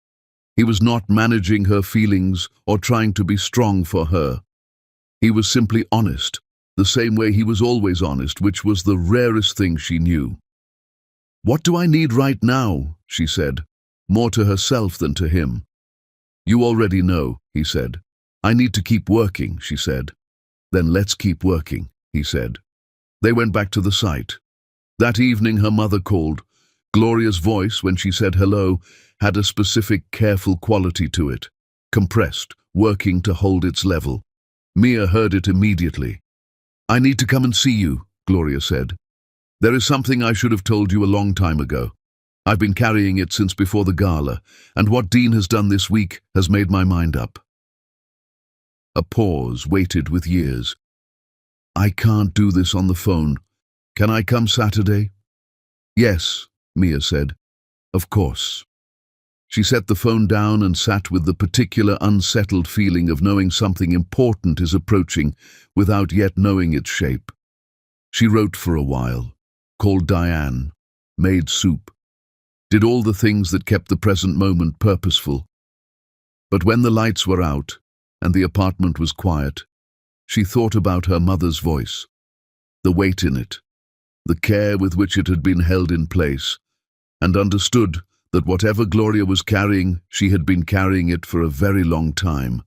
He was not managing her feelings or trying to be strong for her. He was simply honest, the same way he was always honest, which was the rarest thing she knew. "What do I need right now?" she said, more to herself than to him. "You already know," he said. "I need to keep working," she said. "Then let's keep working," he said. They went back to the site. That evening her mother called. Gloria's voice, when she said hello, had a specific, careful quality to it, compressed, working to hold its level. Mia heard it immediately. "I need to come and see you," Gloria said. "There is something I should have told you a long time ago. I've been carrying it since before the gala, and what Dean has done this week has made my mind up." A pause weighted with years. "I can't do this on the phone. Can I come Saturday?" "Yes," Mia said. "Of course." She set the phone down and sat with the particular unsettled feeling of knowing something important is approaching without yet knowing its shape. She wrote for a while, called Diane, made soup, did all the things that kept the present moment purposeful. But when the lights were out and the apartment was quiet, she thought about her mother's voice, the weight in it, the care with which it had been held in place, and understood that whatever Gloria was carrying, she had been carrying it for a very long time.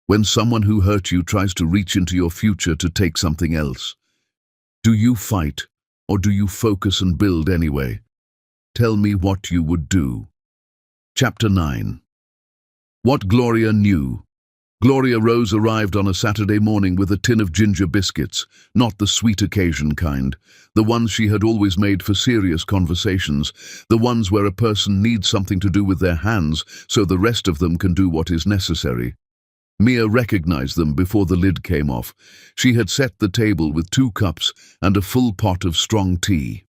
When someone who hurt you tries to reach into your future to take something else, do you fight or do you focus and build anyway? Tell me what you would do. Chapter 9. What Gloria knew. Gloria Rose arrived on a Saturday morning with a tin of ginger biscuits, not the sweet occasion kind, the ones she had always made for serious conversations, the ones where a person needs something to do with their hands so the rest of them can do what is necessary. Mia recognized them before the lid came off. She had set the table with 2 cups and a full pot of strong tea.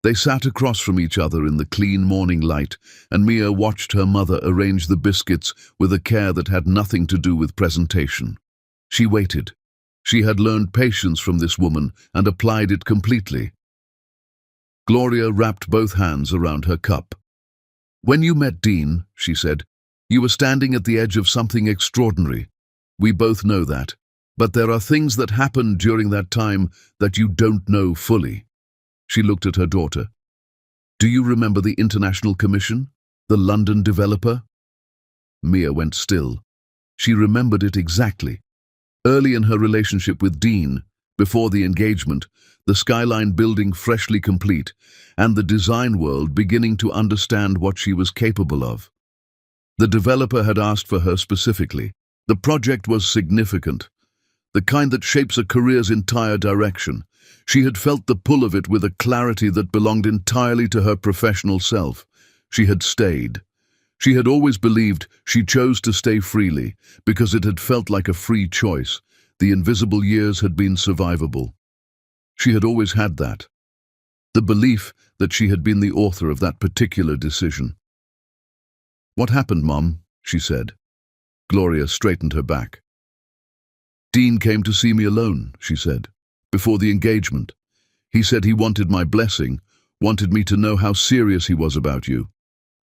They sat across from each other in the clean morning light, and Mia watched her mother arrange the biscuits with a care that had nothing to do with presentation. She waited. She had learned patience from this woman and applied it completely. Gloria wrapped both hands around her cup. "When you met Dean," she said, "you were standing at the edge of something extraordinary. We both know that. But there are things that happened during that time that you don't know fully." She looked at her daughter. "Do you remember the International Commission? The London developer?" Mia went still. She remembered it exactly. Early in her relationship with Dean, before the engagement, the skyline building freshly complete, and the design world beginning to understand what she was capable of. The developer had asked for her specifically. The project was significant, the kind that shapes a career's entire direction. She had felt the pull of it with a clarity that belonged entirely to her professional self. She had stayed. She had always believed she chose to stay freely because it had felt like a free choice. The invisible years had been survivable. She had always had that. The belief that she had been the author of that particular decision. "What happened, Mom?" she said. Gloria straightened her back. Dean came to see me alone, she said, before the engagement. He said he wanted my blessing, wanted me to know how serious he was about you.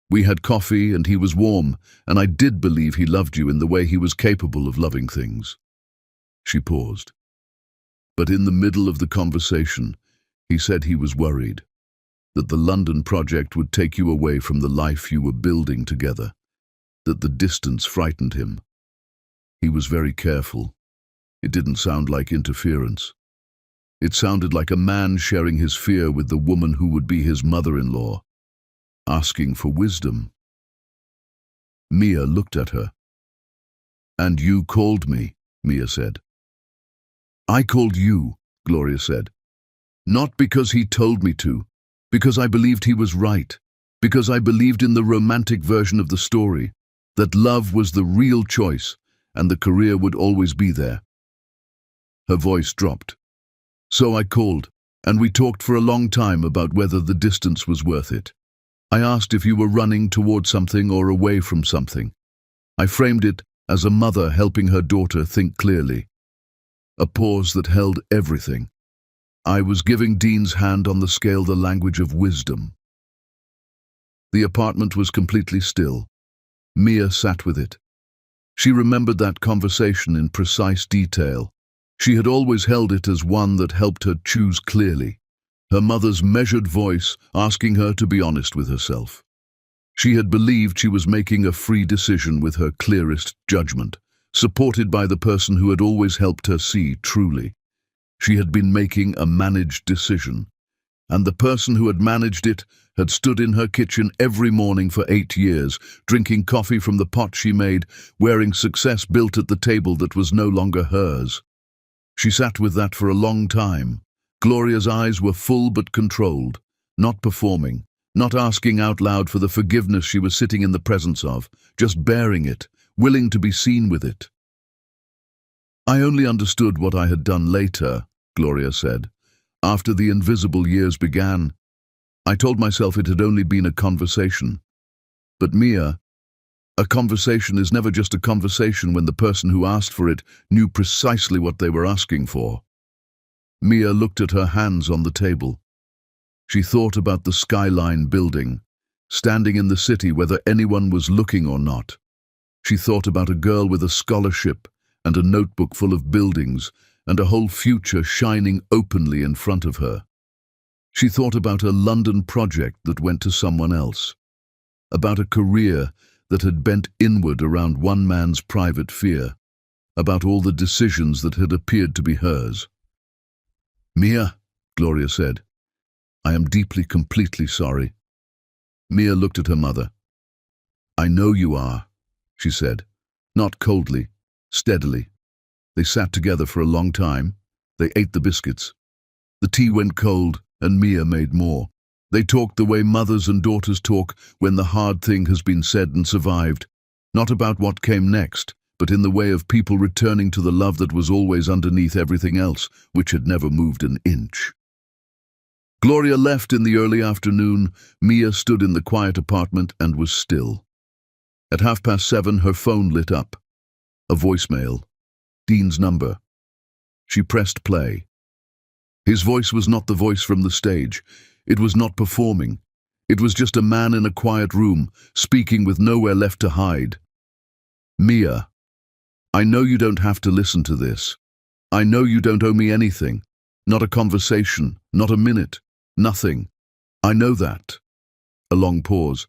We had coffee and he was warm, and I did believe he loved you in the way he was capable of loving things. She paused. But in the middle of the conversation, he said he was worried, that the London project would take you away from the life you were building together, that the distance frightened him. He was very careful. It didn't sound like interference. It sounded like a man sharing his fear with the woman who would be his mother-in-law, asking for wisdom. Mia looked at her. "And you called me," Mia said. "I called you," Gloria said. "Not because he told me to, because I believed he was right, because I believed in the romantic version of the story, that love was the real choice and the career would always be there." Her voice dropped. "So I called, and we talked for a long time about whether the distance was worth it. I asked if you were running toward something or away from something. I framed it as a mother helping her daughter think clearly." A pause that held everything. I was giving Dean's hand on the scale the language of wisdom. The apartment was completely still. Mia sat with it. She remembered that conversation in precise detail. She had always held it as one that helped her choose clearly. Her mother's measured voice asking her to be honest with herself. She had believed she was making a free decision with her clearest judgment, supported by the person who had always helped her see truly. She had been making a managed decision, and the person who had managed it had stood in her kitchen every morning for 8 years, drinking coffee from the pot she made, wearing success built at the table that was no longer hers. She sat with that for a long time. Gloria's eyes were full but controlled, not performing, not asking out loud for the forgiveness she was sitting in the presence of, just bearing it, willing to be seen with it. "I only understood what I had done later," Gloria said, "after the invisible years began. I told myself it had only been a conversation. But Mia, a conversation is never just a conversation when the person who asked for it knew precisely what they were asking for." Mia looked at her hands on the table. She thought about the Skyline building, standing in the city whether anyone was looking or not. She thought about a girl with a scholarship and a notebook full of buildings and a whole future shining openly in front of her. She thought about a London project that went to someone else, about a career that had bent inward around one man's private fear, about all the decisions that had appeared to be hers. "Mia," Gloria said, "I am deeply, completely sorry." Mia looked at her mother. "I know you are," she said, not coldly, steadily. They sat together for a long time. They ate the biscuits. The tea went cold, and Mia made more. They talked the way mothers and daughters talk when the hard thing has been said and survived, not about what came next, but in the way of people returning to the love that was always underneath everything else, which had never moved an inch. Gloria left in the early afternoon. Mia stood in the quiet apartment and was still. At 7:30, her phone lit up. A voicemail. Dean's number. She pressed play. His voice was not the voice from the stage. It was not performing. It was just a man in a quiet room, speaking with nowhere left to hide. "Mia, I know you don't have to listen to this. I know you don't owe me anything. Not a conversation, not a minute, nothing. I know that." A long pause.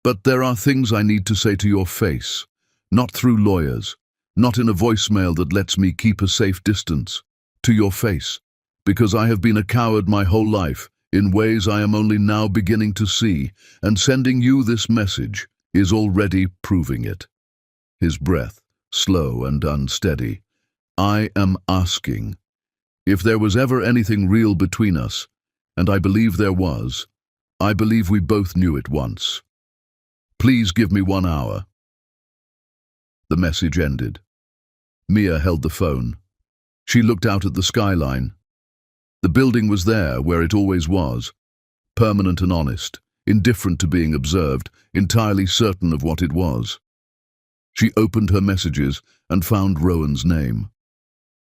"But there are things I need to say to your face, not through lawyers, not in a voicemail that lets me keep a safe distance, to your face, because I have been a coward my whole life, in ways I am only now beginning to see, and sending you this message is already proving it." His breath, slow and unsteady. "I am asking, if there was ever anything real between us, and I believe there was, I believe we both knew it once. Please give me 1 hour. The message ended. Mia held the phone. She looked out at the skyline. The building was there where it always was, permanent and honest, indifferent to being observed, entirely certain of what it was. She opened her messages and found Rowan's name.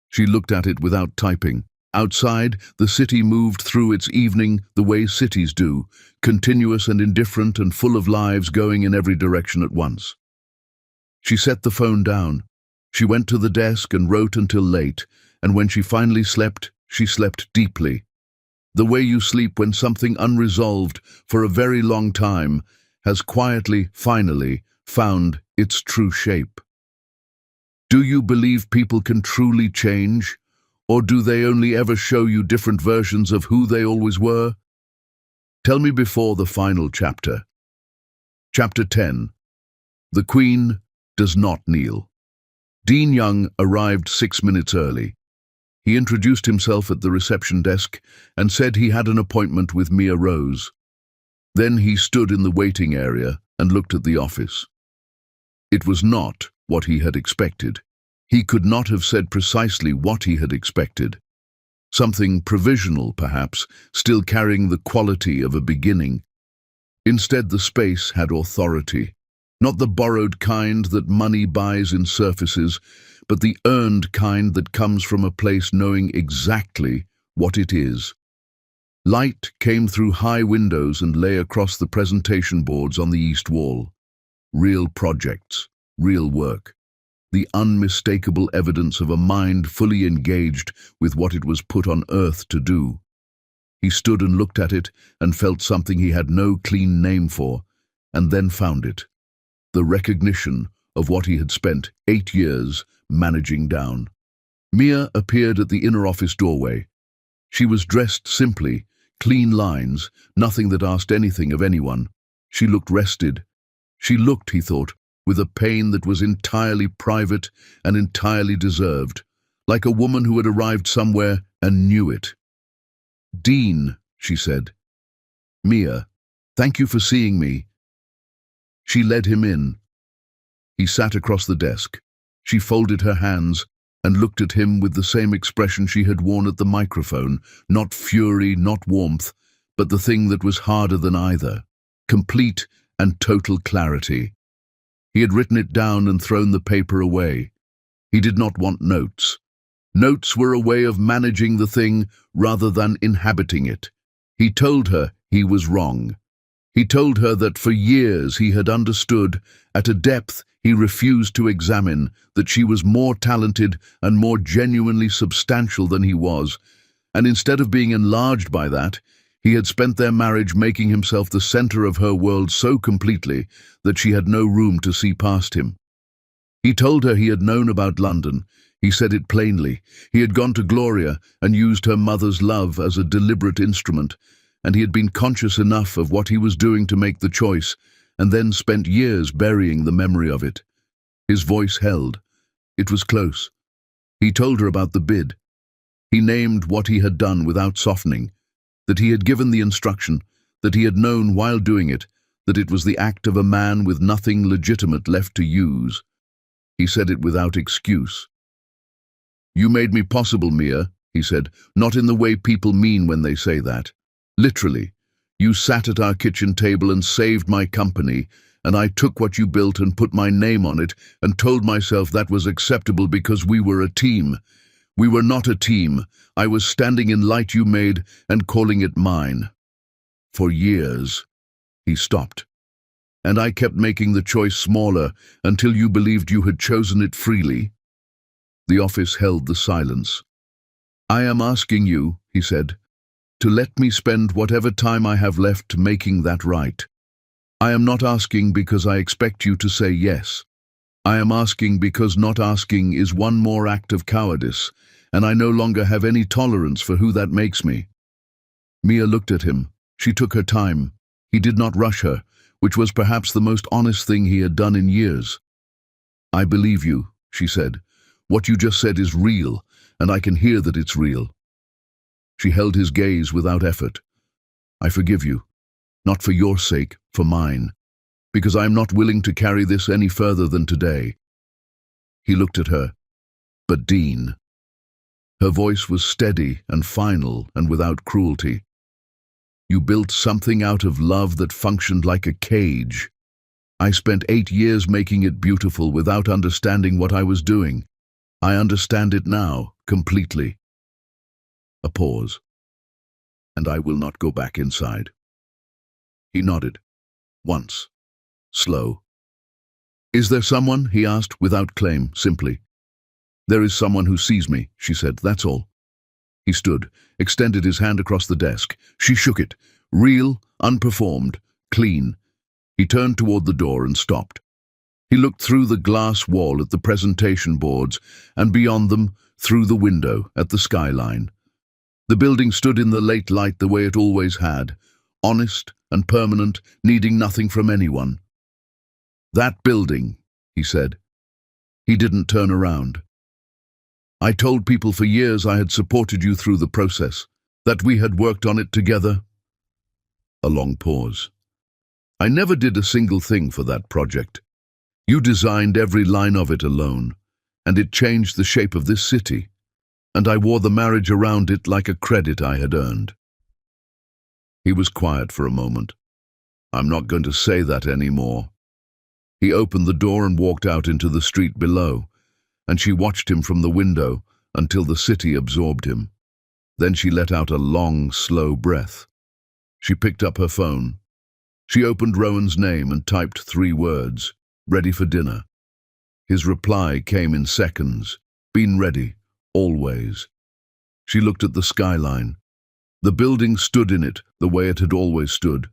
She looked at it without typing. Outside, the city moved through its evening the way cities do, continuous and indifferent and full of lives going in every direction at once. She set the phone down. She went to the desk and wrote until late, and when she finally slept, she slept deeply. The way you sleep when something unresolved for a very long time has quietly, finally, found its true shape. Do you believe people can truly change, or do they only ever show you different versions of who they always were? Tell me before the final chapter. Chapter 10. The Queen does not kneel. Dean Young arrived 6 minutes early. He introduced himself at the reception desk and said he had an appointment with Mia Rose. Then he stood in the waiting area and looked at the office. It was not what he had expected. He could not have said precisely what he had expected. Something provisional, perhaps, still carrying the quality of a beginning. Instead, the space had authority. Not the borrowed kind that money buys in surfaces, but the earned kind that comes from a place knowing exactly what it is. Light came through high windows and lay across the presentation boards on the east wall. Real projects, real work. The unmistakable evidence of a mind fully engaged with what it was put on earth to do. He stood and looked at it and felt something he had no clean name for, and then found it. The recognition of what he had spent 8 years managing down. Mia appeared at the inner office doorway. She was dressed simply, clean lines, nothing that asked anything of anyone. She looked rested. She looked, he thought, with a pain that was entirely private and entirely deserved, like a woman who had arrived somewhere and knew it. "Dean," she said. "Mia, thank you for seeing me." She led him in. He sat across the desk. She folded her hands and looked at him with the same expression she had worn at the microphone, not fury, not warmth, but the thing that was harder than either, complete and total clarity. He had written it down and thrown the paper away. He did not want notes. Notes were a way of managing the thing rather than inhabiting it. He told her he was wrong. He told her that for years he had understood, at a depth he refused to examine, that she was more talented and more genuinely substantial than he was, and instead of being enlarged by that, he had spent their marriage making himself the center of her world so completely that she had no room to see past him. He told her he had known about London. He said it plainly. He had gone to Gloria and used her mother's love as a deliberate instrument, and he had been conscious enough of what he was doing to make the choice, and then spent years burying the memory of it. His voice held. It was close. He told her about the bid. He named what he had done without softening, that he had given the instruction, that he had known while doing it, that it was the act of a man with nothing legitimate left to use. He said it without excuse. "You made me possible, Mia," he said, "not in the way people mean when they say that. Literally. You sat at our kitchen table and saved my company, and I took what you built and put my name on it and told myself that was acceptable because we were a team. We were not a team. I was standing in light you made and calling it mine. For years." He stopped. "And I kept making the choice smaller until you believed you had chosen it freely." The office held the silence. "I am asking you," he said, "to let me spend whatever time I have left making that right. I am not asking because I expect you to say yes. I am asking because not asking is one more act of cowardice, and I no longer have any tolerance for who that makes me." Mia looked at him. She took her time. He did not rush her, which was perhaps the most honest thing he had done in years. "I believe you," she said. "What you just said is real, and I can hear that it's real." She held his gaze without effort. "I forgive you, not for your sake, for mine, because I am not willing to carry this any further than today." He looked at her. "But Dean." Her voice was steady and final and without cruelty. "You built something out of love that functioned like a cage. I spent 8 years making it beautiful without understanding what I was doing. I understand it now, completely. A pause. And I will not go back inside. He nodded. Once. Slow. Is there someone? He asked, without claim, simply. There is someone who sees me, she said, that's all. He stood, extended his hand across the desk. She shook it. Real, unperformed, clean. He turned toward the door and stopped. He looked through the glass wall at the presentation boards, and beyond them, through the window, at the skyline. The building stood in the late light the way it always had, honest and permanent, needing nothing from anyone. That building, he said. He didn't turn around. I told people for years I had supported you through the process, that we had worked on it together. A long pause. I never did a single thing for that project. You designed every line of it alone, and it changed the shape of this city, and I wore the marriage around it like a credit I had earned. He was quiet for a moment. I'm not going to say that anymore. He opened the door and walked out into the street below, and she watched him from the window until the city absorbed him. Then she let out a long, slow breath. She picked up her phone. She opened Rowan's name and typed 3 words, ready for dinner. His reply came in seconds, been ready, always. She looked at the skyline. The building stood in it the way it had always stood,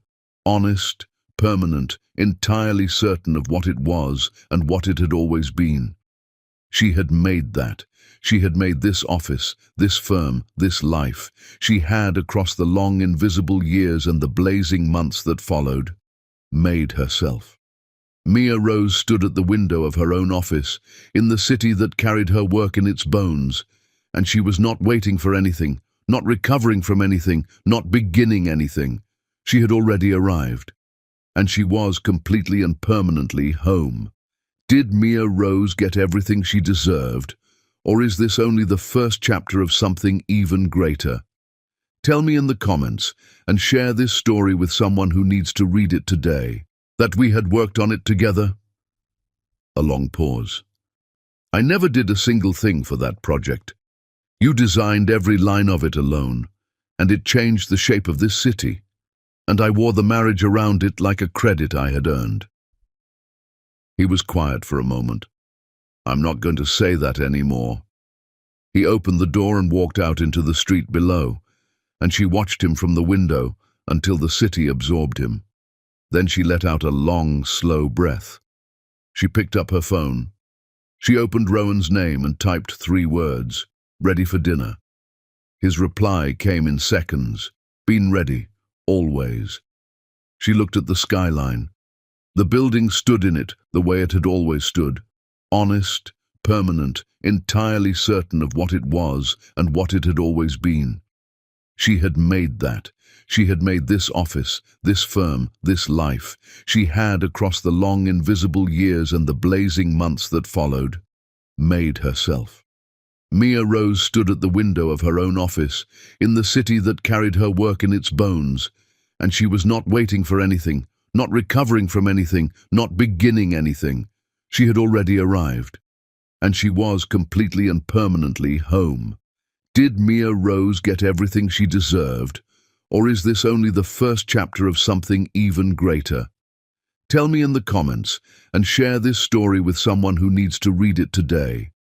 honest, permanent, entirely certain of what it was and what it had always been. She had made that. She had made this office, this firm, this life. She had, across the long invisible years and the blazing months that followed, made herself. Mia Rose stood at the window of her own office, in the city that carried her work in its bones, and she was not waiting for anything, not recovering from anything, not beginning anything. She had already arrived, and she was completely and permanently home. Did Mia Rose get everything she deserved, or is this only the first chapter of something even greater? Tell me in the comments, and share this story with someone who needs to read it today, that we had worked on it together. A long pause. I never did a single thing for that project. You designed every line of it alone, and it changed the shape of this city, and I wore the marriage around it like a credit I had earned. He was quiet for a moment. I'm not going to say that anymore. He opened the door and walked out into the street below, and she watched him from the window until the city absorbed him. Then she let out a long, slow breath. She picked up her phone. She opened Rowan's name and typed 3 words, ready for dinner. His reply came in seconds, been ready, always. She looked at the skyline. The building stood in it the way it had always stood, honest, permanent, entirely certain of what it was and what it had always been. She had made that. She had made this office, this firm, this life. She had, across the long invisible years and the blazing months that followed, made herself. Mia Rose stood at the window of her own office, in the city that carried her work in its bones, and she was not waiting for anything, not recovering from anything, not beginning anything. She had already arrived, and she was completely and permanently home. Did Mia Rose get everything she deserved, or is this only the first chapter of something even greater? Tell me in the comments, and share this story with someone who needs to read it today.